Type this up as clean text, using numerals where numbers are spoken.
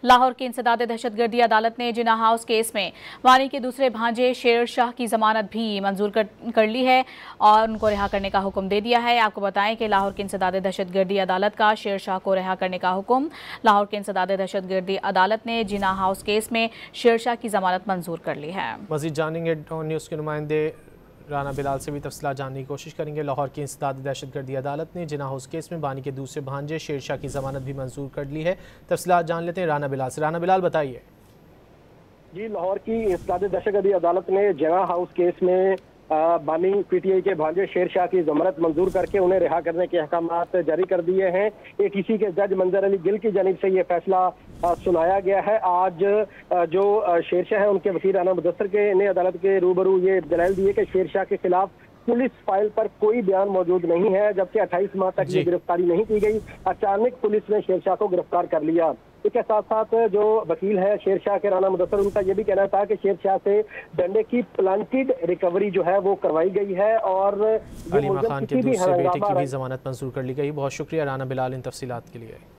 लाहौर की इंसदाद दहशतगर्दी अदालत ने जिन्ना हाउस केस में वानी के दूसरे भांजे शेर शाह की जमानत भी मंजूर कर ली है और उनको रिहा करने का हुक्म दे दिया है। आपको बताएं कि लाहौर की इंसदाद दहशतगर्दी अदालत का शेर शाह को रिहा करने का हुक्म लाहौर की इंसदाद दहशतगर्दी अदालत ने जिन्ना हाउस केस में शेर शाह की जमानत मंजूर कर ली है। मजीद जानेंगे न्यूज़ के नुमाइंदे राना बिलाल से भी तफसीलात जानने की कोशिश करेंगे। लाहौर की इंसदाद दहशतगर्दी अदालत ने जिन्ना हाउस केस में बानी के दूसरे भांजे शेर शाह की जमानत भी मंजूर कर ली है। तफसीलात जान लेते हैं राना बिलाल से। राना बिलाल बताइए। जी, लाहौर की इंसदाद दहशतगर्दी अदालत ने जिन्ना हाउस केस में बानी पीटीआई के भांजे शेर शाह की जमानत मंजूर करके उन्हें रिहा करने के अहकामात जारी कर दिए हैं। एटीसी के जज मंजर अली गिल की जानिब से ये फैसला सुनाया गया है। आज जो शेर शाह है उनके वकील राना मुदस्सर के ने अदालत के रूबरू ये दलाइल दिए कि शेर शाह के खिलाफ पुलिस फाइल पर कोई बयान मौजूद नहीं है, जबकि 28 माह तक ये गिरफ्तारी नहीं की गई। अचानक पुलिस ने शेर शाह को गिरफ्तार कर लिया। इसके साथ साथ जो वकील है शेर शाह के राना मुदस्सर, उनका ये भी कहना था कि शेर शाह से डंडे की प्लांटेड रिकवरी जो है वो करवाई गई है और अलीमा खान के दूसरे बेटे की भी जमानत मंजूर कर ली गई। बहुत शुक्रिया राना बिलाल इन तफसीलात के लिए।